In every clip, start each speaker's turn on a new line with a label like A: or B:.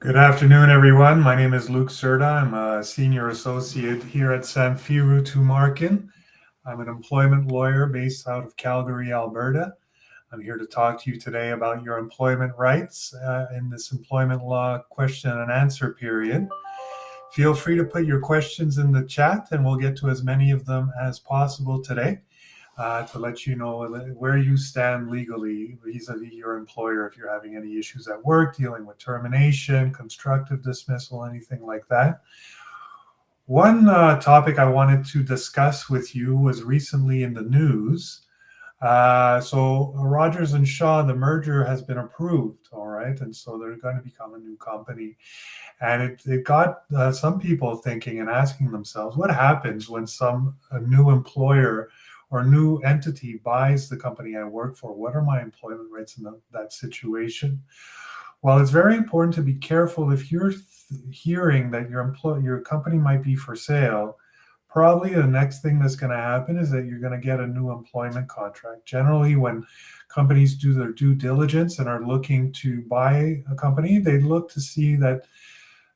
A: Good afternoon, everyone. My name is Lluc Cerda. I'm a senior associate here at Samfiru, Tumarkin. I'm an employment lawyer based out of Calgary, Alberta. I'm here to talk to you today about your employment rights in this employment law question and answer period. Feel free to put your questions in the chat, and we'll get to as many of them as possible today to let you know where you stand legally vis-a-vis your employer if you're having any issues at work, dealing with termination, constructive dismissal, anything like that. One topic I wanted to discuss with you was recently in the news. So Rogers and Shaw, the merger has been approved, all right, and so they're going to become a new company. And it got some people thinking and asking themselves, what happens when a new employer or new entity buys the company I work for? What are my employment rights in that situation? Well, it's very important to be careful if you're hearing that your company might be for sale. Probably the next thing that's going to happen is that you're going to get a new employment contract. Generally, when companies do their due diligence and are looking to buy a company, they look to see that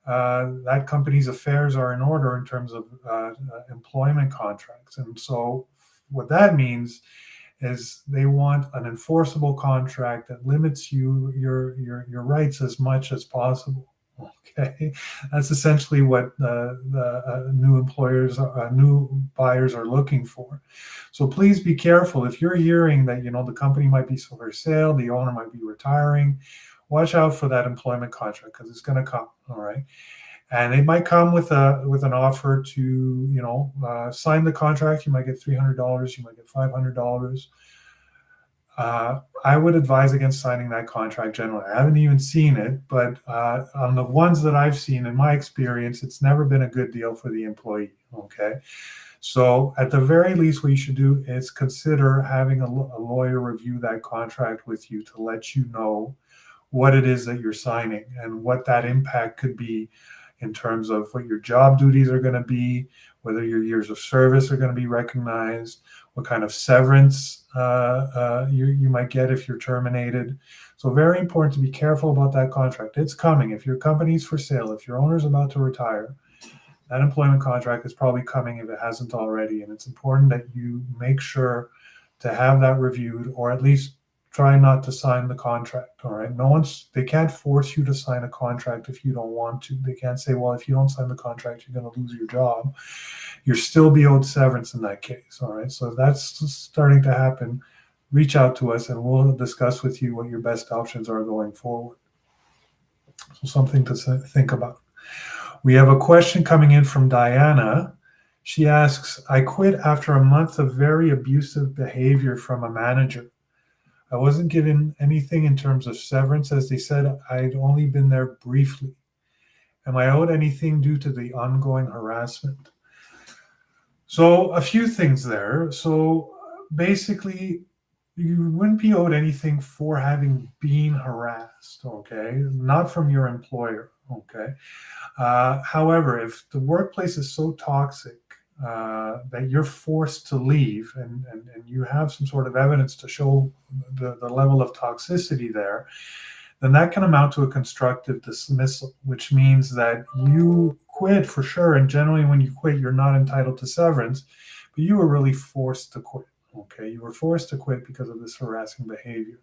A: that company's affairs are in order in terms of employment contracts. And so what that means is they want an enforceable contract that limits your rights as much as possible. Okay, that's essentially what the new buyers are looking for. So please be careful if you're hearing that the company might be for sale, the owner might be retiring. Watch out for that employment contract because it's going to come. All right. And it might come with an offer to sign the contract. You might get $300. You might get $500. I would advise against signing that contract generally. I haven't even seen it, but on the ones that I've seen, in my experience, it's never been a good deal for the employee. Okay. So at the very least, what you should do is consider having a lawyer review that contract with you to let you know what it is that you're signing and what that impact could be in terms of what your job duties are going to be, whether your years of service are going to be recognized, what kind of severance you might get if you're terminated. So very important to be careful about that contract. It's coming. If your company's for sale, if your owner's about to retire, that employment contract is probably coming if it hasn't already. And it's important that you make sure to have that reviewed, or at least try not to sign the contract. All right. They can't force you to sign a contract if you don't want to. They can't say, well, if you don't sign the contract, you're going to lose your job. You'll still be owed severance in that case. All right. So if that's starting to happen, reach out to us and we'll discuss with you what your best options are going forward. So something to think about. We have a question coming in from Diana. She asks, I quit after a month of very abusive behavior from a manager. I wasn't given anything in terms of severance, as they said I'd only been there briefly. Am I owed anything due to the ongoing harassment? So a few things there. So basically, you wouldn't be owed anything for having been harassed, okay? Not from your employer, okay? However, if the workplace is so toxic that you're forced to leave and you have some sort of evidence to show the level of toxicity there, then that can amount to a constructive dismissal, which means that you quit for sure. And generally, when you quit, you're not entitled to severance, but you were really forced to quit. Okay, you were forced to quit because of this harassing behavior.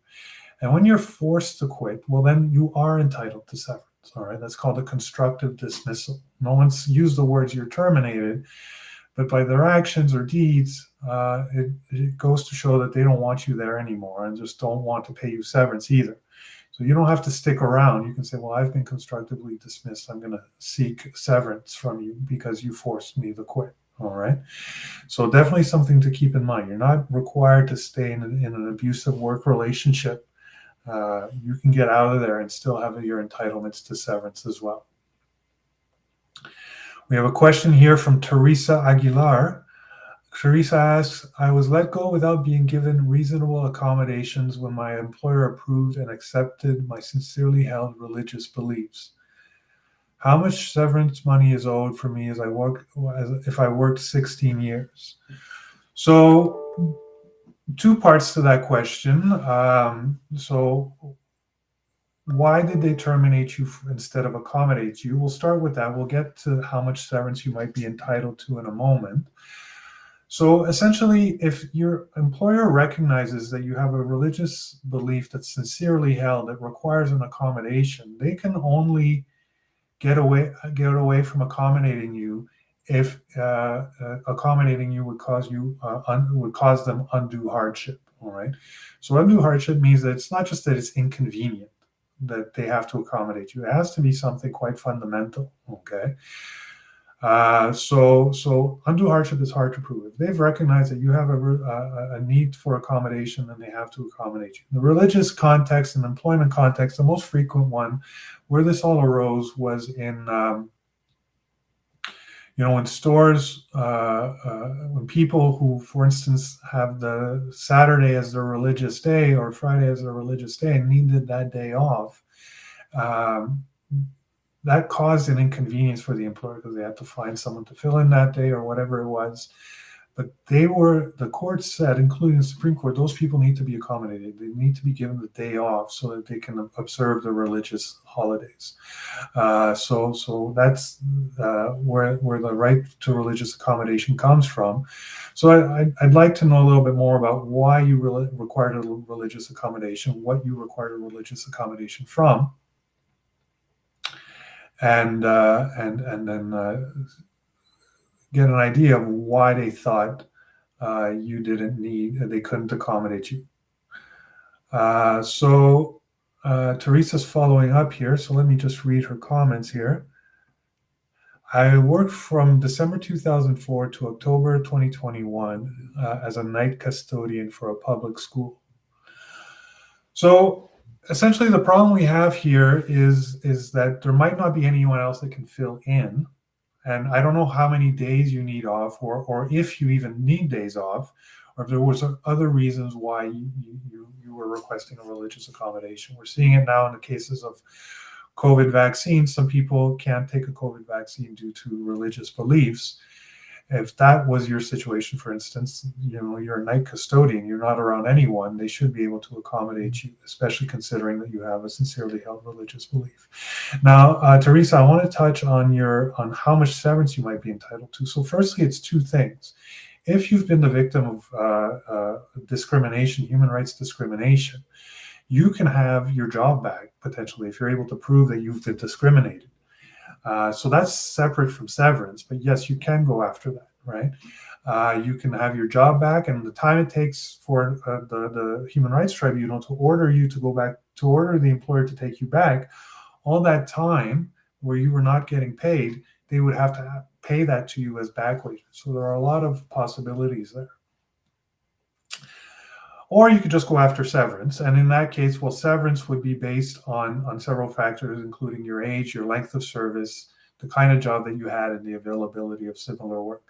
A: And when you're forced to quit, well, then you are entitled to severance. All right, that's called a constructive dismissal. No one's used the words you're terminated, but by their actions or deeds, it goes to show that they don't want you there anymore and just don't want to pay you severance either. So you don't have to stick around. You can say, well, I've been constructively dismissed. I'm going to seek severance from you because you forced me to quit. All right. So definitely something to keep in mind. You're not required to stay in an abusive work relationship. You can get out of there and still have your entitlements to severance as well. We have a question here from Teresa Aguilar. Teresa asks, I was let go without being given reasonable accommodations when my employer approved and accepted my sincerely held religious beliefs. How much severance money is owed for me if I worked 16 years? So, two parts to that question. So why did they terminate you instead of accommodate you? We'll start with that. We'll get to how much severance you might be entitled to in a moment. So essentially, if your employer recognizes that you have a religious belief that's sincerely held that requires an accommodation, they can only get away from accommodating you if accommodating you would cause them undue hardship. All right. So undue hardship means that it's not just that it's inconvenient that they have to accommodate you. It has to be something quite fundamental. Okay. So undue hardship is hard to prove. If they've recognized that you have a need for accommodation, then they have to accommodate you. In the religious context and employment context, the most frequent one where this all arose was in, when stores, when people who, for instance, have the Saturday as their religious day or Friday as their religious day and needed that day off, that caused an inconvenience for the employer because they had to find someone to fill in that day or whatever it was. But the court said, including the Supreme Court, those people need to be accommodated. They need to be given the day off so that they can observe the religious holidays. So that's where the right to religious accommodation comes from. So I'd like to know a little bit more about why you required a religious accommodation, what you required a religious accommodation from, and then get an idea of why they thought they couldn't accommodate you. So Teresa's following up here. So let me just read her comments here. I worked from December 2004 to October 2021 as a night custodian for a public school. So essentially the problem we have here is that there might not be anyone else that can fill in. And I don't know how many days you need off or if you even need days off, or if there was other reasons why you were requesting a religious accommodation. We're seeing it now in the cases of COVID vaccines. Some people can't take a COVID vaccine due to religious beliefs. If that was your situation, for instance, you're a night custodian, you're not around anyone, they should be able to accommodate you, especially considering that you have a sincerely held religious belief. Now, Teresa, I want to touch on how much severance you might be entitled to. So firstly, it's two things. If you've been the victim of discrimination, human rights discrimination, you can have your job back, potentially, if you're able to prove that you've been discriminated. So that's separate from severance, but yes, you can go after that, right? You can have your job back, and the time it takes for the Human Rights Tribunal to order you to go back, to order the employer to take you back, all that time where you were not getting paid, they would have to pay that to you as back wages. So there are a lot of possibilities there. Or you could just go after severance. And in that case, well, severance would be based on several factors, including your age, your length of service, the kind of job that you had, and the availability of similar work.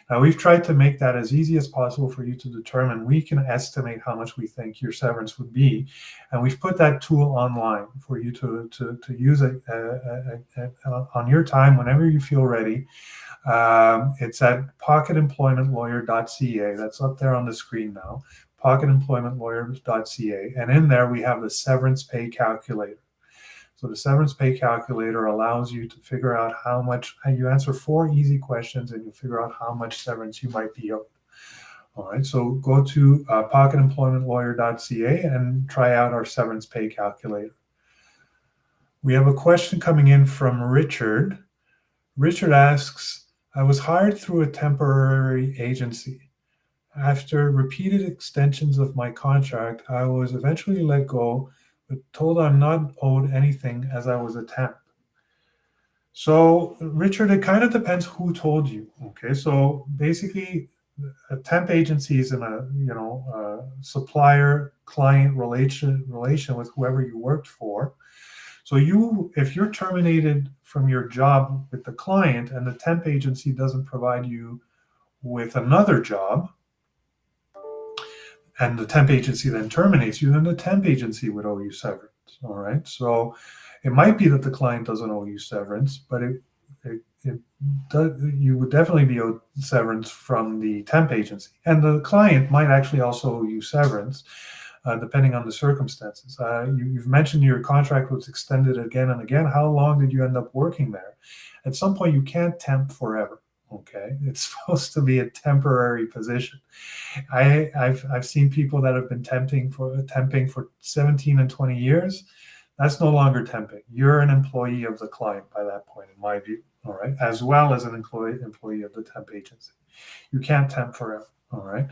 A: Now, we've tried to make that as easy as possible for you to determine. We can estimate how much we think your severance would be. And we've put that tool online for you to use it on your time, whenever you feel ready. It's at pocketemploymentlawyer.ca. That's up there on the screen now. pocketemploymentlawyer.ca, and in there we have the severance pay calculator. So the severance pay calculator allows you to figure out how much, and you answer 4 easy questions and you figure out how much severance you might be owed. All right, so go to pocketemploymentlawyer.ca and try out our severance pay calculator. We have a question coming in from Richard. Richard asks, I was hired through a temporary agency. After repeated extensions of my contract, I was eventually let go, but told I'm not owed anything as I was a temp. So, Richard, it kind of depends who told you. Okay, so basically, a temp agency is in a supplier-client relation with whoever you worked for. So if you're terminated from your job with the client and the temp agency doesn't provide you with another job, and the temp agency then terminates you, then the temp agency would owe you severance. All right. So it might be that the client doesn't owe you severance, but you would definitely be owed severance from the temp agency. And the client might actually also owe you severance. depending on the circumstances. You've mentioned your contract was extended again and again. How long did you end up working there? At some point, you can't temp forever. Okay, it's supposed to be a temporary position. I've seen people that have been temping for 17 and 20 years. That's no longer temping. You're an employee of the client by that point, in my view. All right, as well as an employee of the temp agency. You can't temp forever. All right.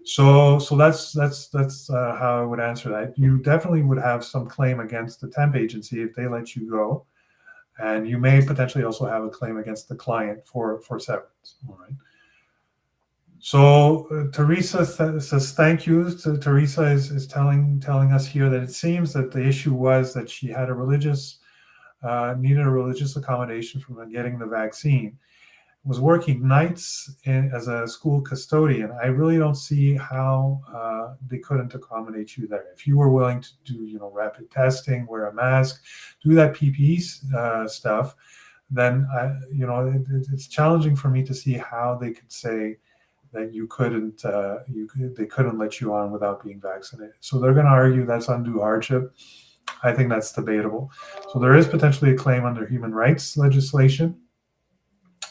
A: So that's how I would answer that. You definitely would have some claim against the temp agency if they let you go, and you may potentially also have a claim against the client for severance. All right. So Teresa says thank you. So Teresa is telling us here that it seems that the issue was that she had needed a religious accommodation from getting the vaccine. Was working nights as a school custodian. I really don't see how they couldn't accommodate you there. If you were willing to do, rapid testing, wear a mask, do that PPE stuff, then it's challenging for me to see how they could say that they couldn't let you on without being vaccinated. So they're going to argue that's undue hardship. I think that's debatable. So there is potentially a claim under human rights legislation,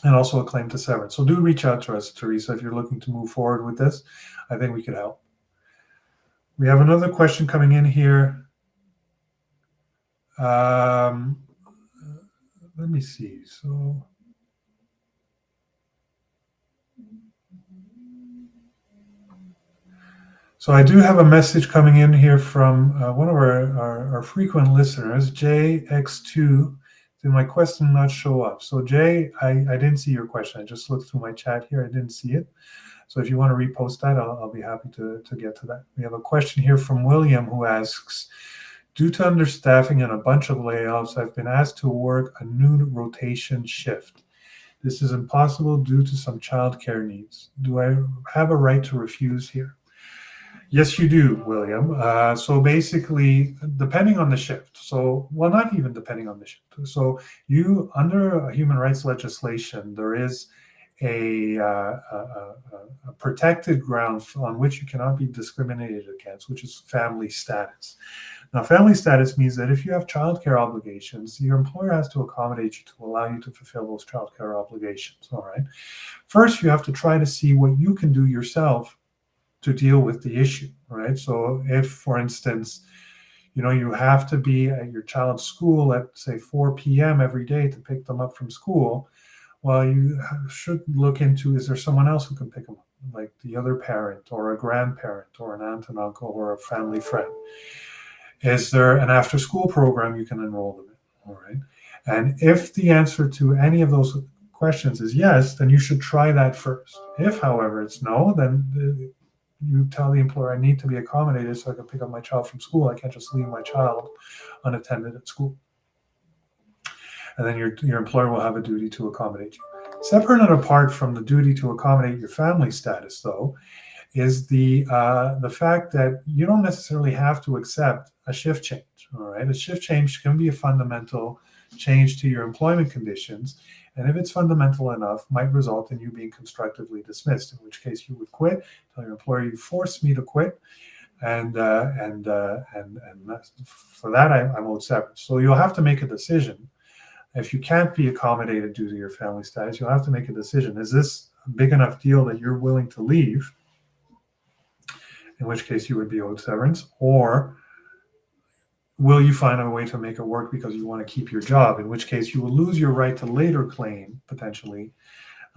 A: and also a claim to severance. So do reach out to us, Teresa, if you're looking to move forward with this. I think we could help. We have another question coming in here. Let me see. So I do have a message coming in here from one of our frequent listeners, JX2. Did my question not show up? So Jay, I didn't see your question. I just looked through my chat here. I didn't see it. So if you want to repost that, I'll be happy to get to that. We have a question here from William who asks, due to understaffing and a bunch of layoffs, I've been asked to work a new rotation shift. This is impossible due to some childcare needs. Do I have a right to refuse here? Yes, you do, William. So basically, depending on the shift. Not even depending on the shift. So you, under human rights legislation, there is a protected ground on which you cannot be discriminated against, which is family status. Now, family status means that if you have childcare obligations, your employer has to accommodate you to allow you to fulfill those childcare obligations. All right. First, you have to try to see what you can do yourself to deal with the issue, right? So if, for instance, you have to be at your child's school at, say, 4 p.m. every day to pick them up from school, well, you should look into, is there someone else who can pick them up, like the other parent or a grandparent or an aunt and uncle or a family friend? Is there an after-school program you can enroll them in, all right? And if the answer to any of those questions is yes, then you should try that first. If, however, it's no, then you tell the employer, I need to be accommodated so I can pick up my child from school. I can't just leave my child unattended at school. And then your employer will have a duty to accommodate you. Separate and apart from the duty to accommodate your family status, though, is the fact that you don't necessarily have to accept a shift change. All right, a shift change can be a fundamental change to your employment conditions, and if it's fundamental enough, might result in you being constructively dismissed. In which case, you would quit. Tell your employer, you forced me to quit, and for that, I'm owed severance. So you'll have to make a decision. If you can't be accommodated due to your family status, you'll have to make a decision. Is this a big enough deal that you're willing to leave? In which case you would be owed severance, or will you find a way to make it work because you want to keep your job? In which case you will lose your right to later claim, potentially,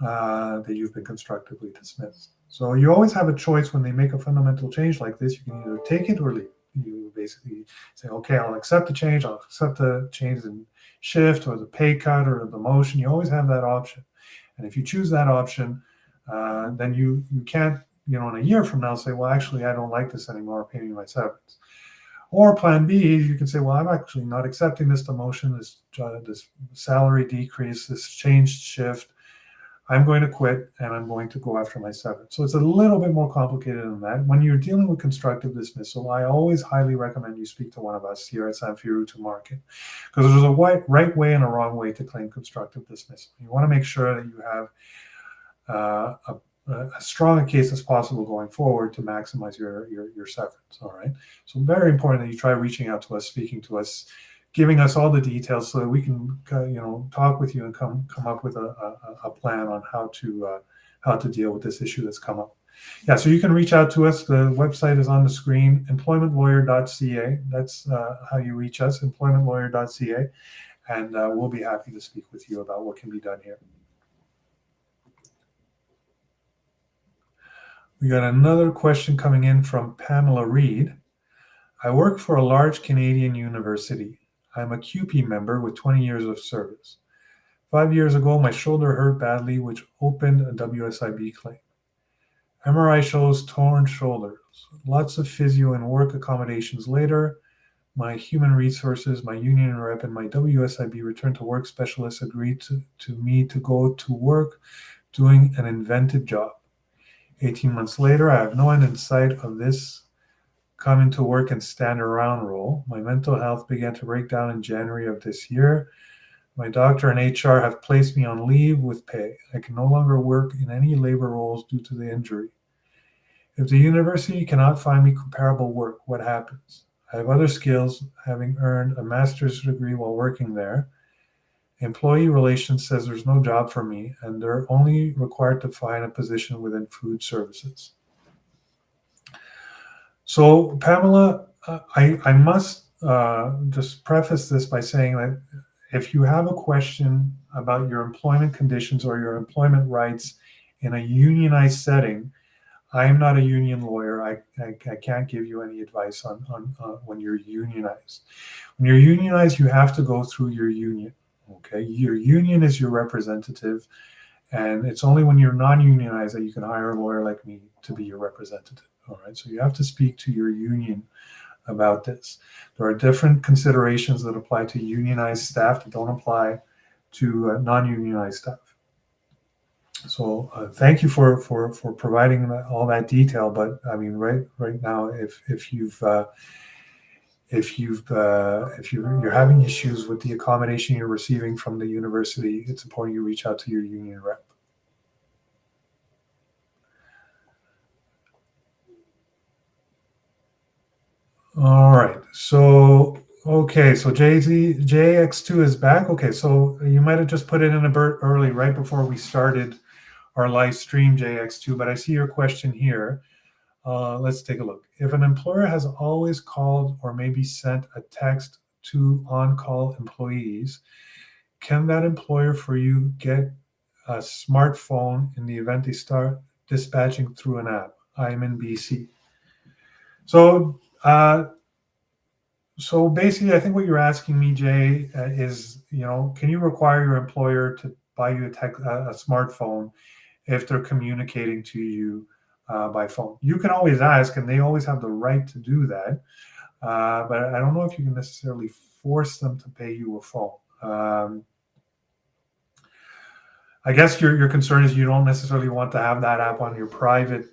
A: that you've been constructively dismissed. So you always have a choice when they make a fundamental change like this. You can either take it or leave. You basically say, okay, I'll accept the change. I'll accept the change in shift or the pay cut or the motion. You always have that option. And if you choose that option, then you can't, in a year from now say, well, actually, I don't like this anymore, pay me my severance. Or plan B, you can say, well, I'm actually not accepting this demotion, this salary decrease, this changed shift. I'm going to quit and I'm going to go after my severance. So it's a little bit more complicated than that. When you're dealing with constructive dismissal, I always highly recommend you speak to one of us here at Samfiru Tumarkin, because there's a right way and a wrong way to claim constructive dismissal. You want to make sure that you have as strong a case as possible going forward to maximize your severance. All right. So very important that you try reaching out to us, speaking to us, giving us all the details so that we can talk with you and come up with a plan on how to deal with this issue that's come up. Yeah, so you can reach out to us. The website is on the screen, employmentlawyer.ca. That's how you reach us, employmentlawyer.ca, and we'll be happy to speak with you about what can be done here. We got another question coming in from Pamela Reed. I work for a large Canadian university. I'm a QP member with 20 years of service. 5 years ago, my shoulder hurt badly, which opened a WSIB claim. MRI shows torn shoulders. Lots of physio and work accommodations later. My human resources, my union rep, and my WSIB return to work specialist agreed to me to go to work doing an invented job. 18 months later, I have no end in sight of this coming to work and stand around role. My mental health began to break down in January of this year. My doctor and HR have placed me on leave with pay. I can no longer work in any labor roles due to the injury. If the university cannot find me comparable work, what happens? I have other skills, having earned a master's degree while working there. Employee relations says there's no job for me, and they're only required to find a position within food services. So, Pamela, I must just preface this by saying that if you have a question about your employment conditions or your employment rights in a unionized setting, I am not a union lawyer. I can't give you any advice on when you're unionized. When you're unionized, you have to go through your union. Okay, your union is your representative, and it's only when you're non-unionized that you can hire a lawyer like me to be your representative. All right, so you have to speak to your union about this. There are different considerations that apply to unionized staff that don't apply to non-unionized staff. So thank you for providing all that detail. But I mean, right now, if you're having issues with the accommodation you're receiving from the university, it's important you reach out to your union rep. All right. So okay. So JX2 is back. Okay. So you might have just put it in a bit early, right before we started our live stream, JX2. But I see your question here. Let's take a look. If an employer has always called or maybe sent a text to on-call employees, can that employer for you get a smartphone in the event they start dispatching through an app? I'm in BC. So basically, I think what you're asking me, Jay, is, can you require your employer to buy you a smartphone if they're communicating to you by phone? You can always ask, and they always have the right to do that. But I don't know if you can necessarily force them to pay you a phone. I guess your concern is you don't necessarily want to have that app on your private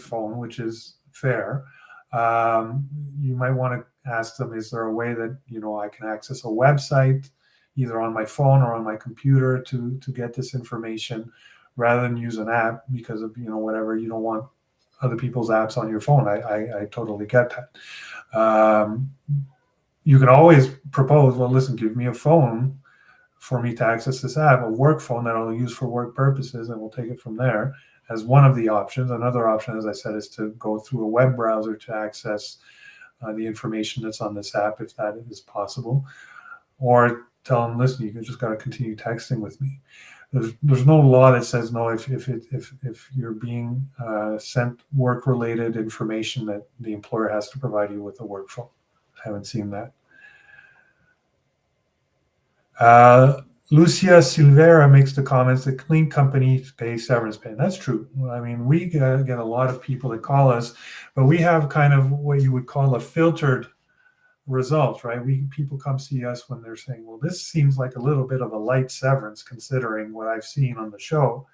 A: phone, which is fair. You might want to ask them, is there a way that I can access a website either on my phone or on my computer to get this information rather than use an app because of whatever, you don't want other people's apps on your phone. I totally get that. You can always propose, well, listen, give me a phone for me to access this app, a work phone that I'll use for work purposes, and we'll take it from there as one of the options. Another option, as I said, is to go through a web browser to access the information that's on this app, if that is possible, or tell them, listen, you just got to continue texting with me. There's no law that says no if you're being sent work-related information that the employer has to provide you with a work phone. I haven't seen that. Lucia Silvera makes the comments that clean companies pay severance pay. That's true. I mean, we get a lot of people that call us, but we have kind of what you would call a filtered result, right? People come see us when they're saying, well, this seems like a little bit of a light severance considering what I've seen on the show.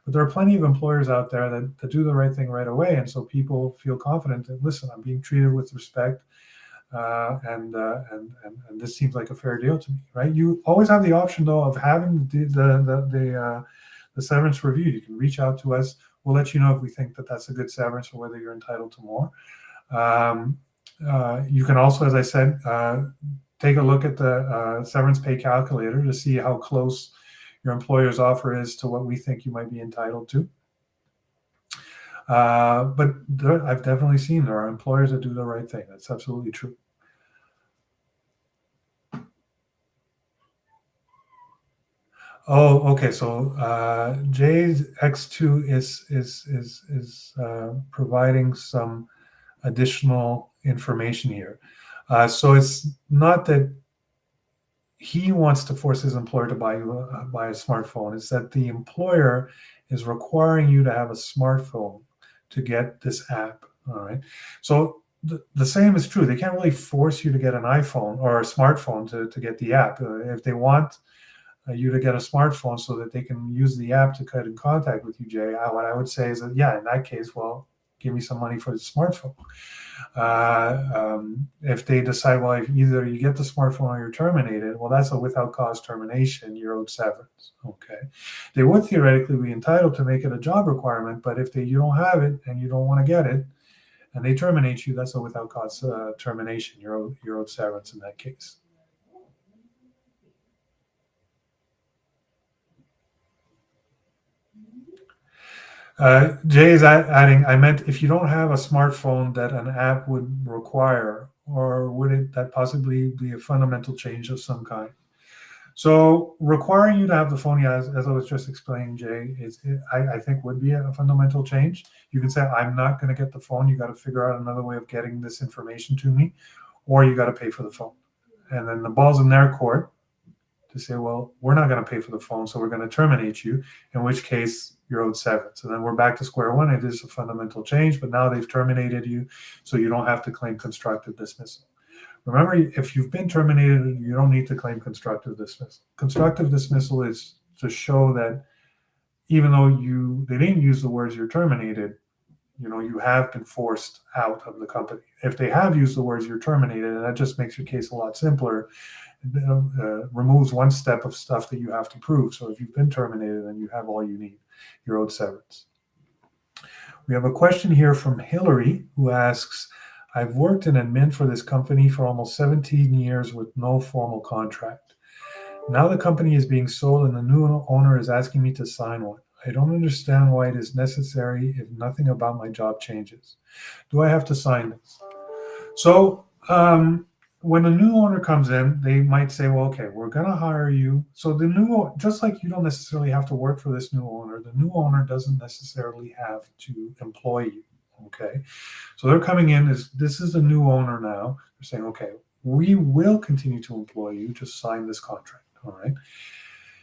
A: But there are plenty of employers out there that do the right thing right away. And so people feel confident that, listen, I'm being treated with respect. And this seems like a fair deal to me, right? You always have the option, though, of having the severance review. You can reach out to us. we'll let you know if we think that that's a good severance or whether you're entitled to more. You can also, as I said, take a look at the severance pay calculator to see how close your employer's offer is to what we think you might be entitled to. But I've definitely seen there are employers that do the right thing. That's absolutely true. Oh, okay. So JX2 is providing some additional information here. So it's not that he wants to force his employer to buy a smartphone. It's that the employer is requiring you to have a smartphone to get this app. All right. So the same is true. They can't really force you to get an iPhone or a smartphone to get the app. If they want you to get a smartphone so that they can use the app to get in contact with you, Jay, what I would say is that, yeah, in that case, well, give me some money for the smartphone. If they decide, well, if either you get the smartphone or you're terminated, well, that's a without cause termination. You're owed severance. Okay. They would theoretically be entitled to make it a job requirement, but if you don't have it and you don't want to get it, and they terminate you, that's a without cause termination. You're owed severance in that case. Jay is adding, I meant if you don't have a smartphone that an app would require, or would that possibly be a fundamental change of some kind? So requiring you to have the phone, yeah, as I was just explaining, Jay, I think would be a fundamental change. You can say, I'm not going to get the phone. You got to figure out another way of getting this information to me, or you got to pay for the phone. And then the ball's in their court to say, well, we're not going to pay for the phone, so we're going to terminate you, in which case you're owed severance. And then we're back to square one. It is a fundamental change, but now they've terminated you, so you don't have to claim constructive dismissal. Remember, if you've been terminated, you don't need to claim constructive dismissal. Constructive dismissal is to show that even though they didn't use the words you're terminated, you have been forced out of the company. If they have used the words you're terminated, and that just makes your case a lot simpler, removes one step of stuff that you have to prove. So if you've been terminated, then you have all you need. You're owed severance. We have a question here from Hillary, who asks, I've worked in admin for this company for almost 17 years with no formal contract. Now the company is being sold and the new owner is asking me to sign one. I don't understand why it is necessary if nothing about my job changes. Do I have to sign this? So when a new owner comes in, they might say, well, okay, we're going to hire you. So just like you don't necessarily have to work for this new owner, the new owner doesn't necessarily have to employ you. Okay. So they're coming in this is the new owner now. They're saying, okay, we will continue to employ you. Just sign this contract. All right.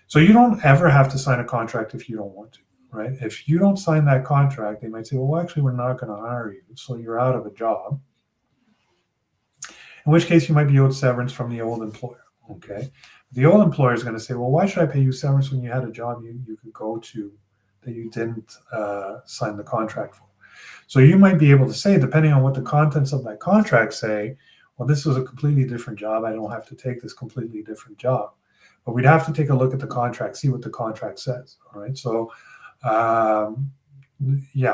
A: So you don't ever have to sign a contract if you don't want to, right? If you don't sign that contract, they might say, well, actually, we're not going to hire you. So you're out of a job. In which case you might be owed severance from the old employer. Okay. The old employer is going to say, well, why should I pay you severance when you had a job you could go to that you didn't sign the contract for? So you might be able to say, depending on what the contents of that contract say, well, this was a completely different job. I don't have to take this completely different job. But we'd have to take a look at the contract, see what the contract says. All right. So,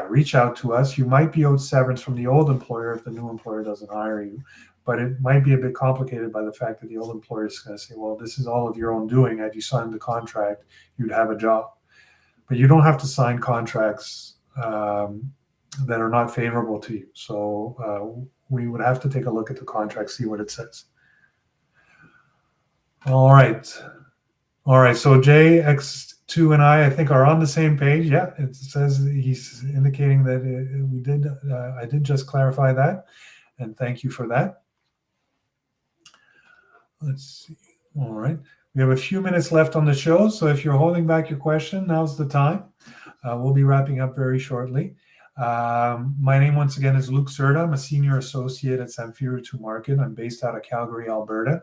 A: reach out to us. You might be owed severance from the old employer if the new employer doesn't hire you. But it might be a bit complicated by the fact that the old employer is going to say, well, this is all of your own doing. Had you signed the contract, you'd have a job. But you don't have to sign contracts that are not favorable to you. So we would have to take a look at the contract, see what it says. All right. So JX2 and I think, are on the same page. Yeah, it says he's indicating that I did just clarify that. And thank you for that. Let's see. All right. We have a few minutes left on the show. So if you're holding back your question, now's the time. We'll be wrapping up very shortly. My name, once again, is Lluc Cerda. I'm a senior associate at Samfiru Tumarkin. I'm based out of Calgary, Alberta.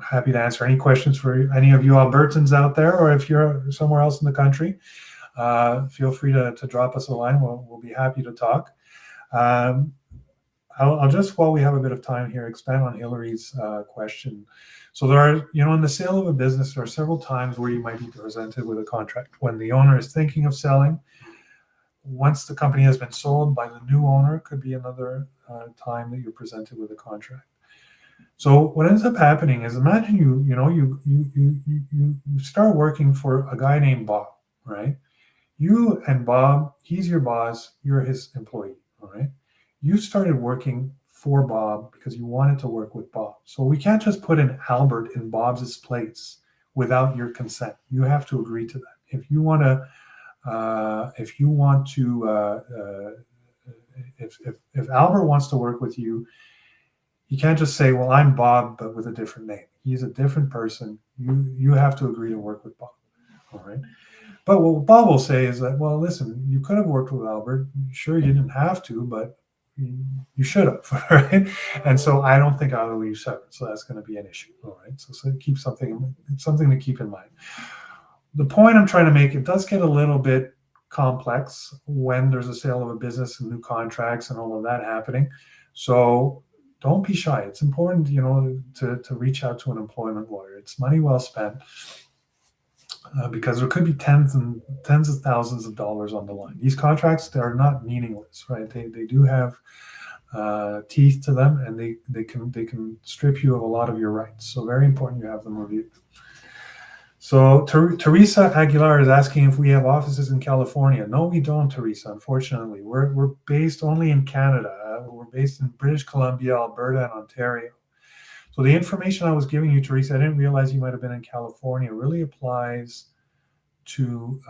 A: Happy to answer any questions for any of you Albertans out there, or if you're somewhere else in the country, feel free to drop us a line. We'll be happy to talk. I'll just, while we have a bit of time here, expand on Hillary's question. So there are, in the sale of a business, there are several times where you might be presented with a contract. When the owner is thinking of selling, once the company has been sold by the new owner, could be another time that you're presented with a contract. So what ends up happening is, imagine you start working for a guy named Bob, right? You and Bob, he's your boss, you're his employee, all right? You started working for Bob because you wanted to work with Bob. So we can't just put an Albert in Bob's place without your consent. You have to agree to that. If Albert wants to work with you, you can't just say, well, I'm Bob, but with a different name. He's a different person. You have to agree to work with Bob, all right? But what Bob will say is that, well, listen, you could have worked with Albert. Sure, you didn't have to, but you should have, right? And so I don't think I will leave severance. So that's going to be an issue, all right? So keep something to keep in mind. The point I'm trying to make, it does get a little bit complex when there's a sale of a business and new contracts and all of that happening. So don't be shy. It's important, to reach out to an employment lawyer. It's money well spent. Because there could be tens of thousands of dollars on the line. These contracts, they are not meaningless, right? They do have teeth to them, and they can strip you of a lot of your rights. So very important you have them reviewed. So Teresa Aguilar is asking if we have offices in California. No, we don't, Teresa. Unfortunately, we're based only in Canada. We're based in British Columbia, Alberta, and Ontario. So the information I was giving you, Teresa, I didn't realize you might have been in California, really applies to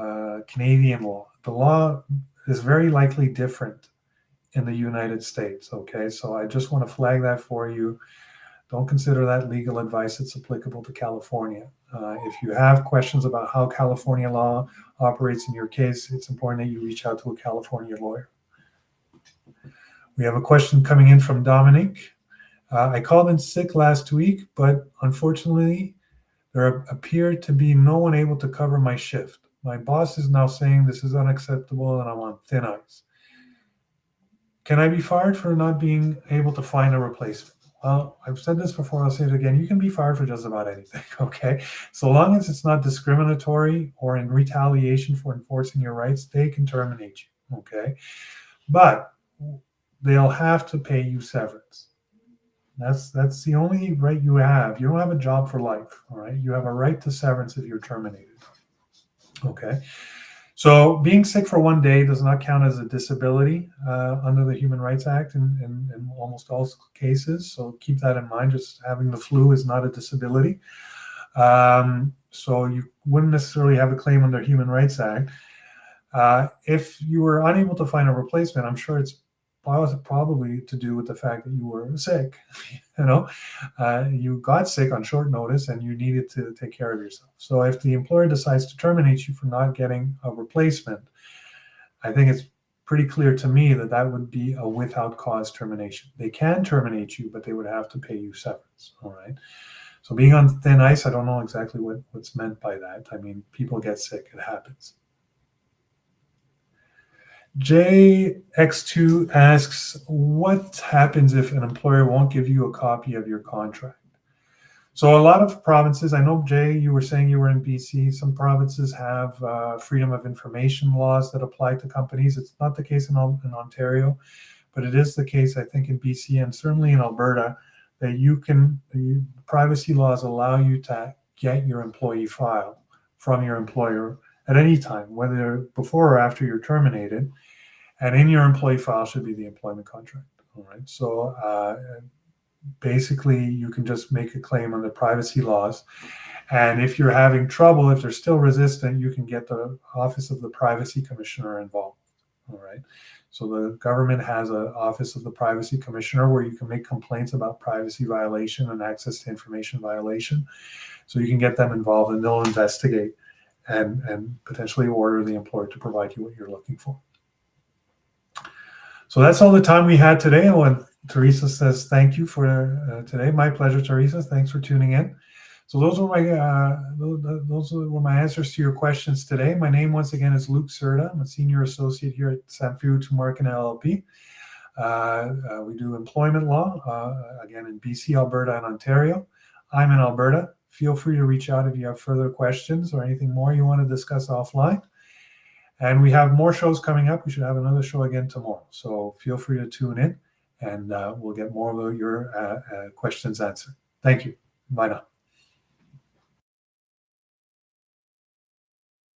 A: Canadian law. The law is very likely different in the United States, okay? So I just want to flag that for you. Don't consider that legal advice. It's applicable to California. If you have questions about how California law operates in your case, it's important that you reach out to a California lawyer. We have a question coming in from Dominic. I called in sick last week, but unfortunately, there appeared to be no one able to cover my shift. My boss is now saying this is unacceptable and I'm on thin ice. Can I be fired for not being able to find a replacement? Well, I've said this before, I'll say it again. You can be fired for just about anything, okay? So long as it's not discriminatory or in retaliation for enforcing your rights, they can terminate you, okay? But they'll have to pay you severance. That's the only right you have. You don't have a job for life, all right? You have a right to severance if you're terminated, okay? So being sick for one day does not count as a disability under the Human Rights Act in almost all cases. So keep that in mind. Just having the flu is not a disability. So you wouldn't necessarily have a claim under Human Rights Act. If you were unable to find a replacement, I'm sure it's probably to do with the fact that you were sick. You got sick on short notice and you needed to take care of yourself. So if the employer decides to terminate you for not getting a replacement, I think it's pretty clear to me that that would be a without cause termination. They can terminate you, but they would have to pay you severance. All right. So being on thin ice, I don't know exactly what's meant by that. I mean, people get sick, it happens. JX2 asks, what happens if an employer won't give you a copy of your contract? So a lot of provinces, I know, Jay, you were saying you were in BC. Some provinces have freedom of information laws that apply to companies. It's not the case in Ontario, but it is the case, I think, in BC and certainly in Alberta, that the privacy laws allow you to get your employee file from your employer at any time, whether before or after you're terminated. And in your employee file should be the employment contract. All right. So basically, you can just make a claim on the privacy laws. And if you're having trouble, if they're still resistant, you can get the Office of the Privacy Commissioner involved. All right. So the government has an Office of the Privacy Commissioner where you can make complaints about privacy violation and access to information violation. So you can get them involved and they'll investigate and potentially order the employer to provide you what you're looking for. So that's all the time we had today. And Teresa says, thank you for today. My pleasure, Teresa. Thanks for tuning in. So those were my answers to your questions today. My name, once again, is Lluc Cerda. I'm a senior associate here at Samfiru, Tumarkin, LLP. We do employment law, again, in BC, Alberta, and Ontario. I'm in Alberta. Feel free to reach out if you have further questions or anything more you want to discuss offline. And we have more shows coming up. We should have another show again tomorrow. So feel free to tune in, and we'll get more of your questions answered. Thank you. Bye now.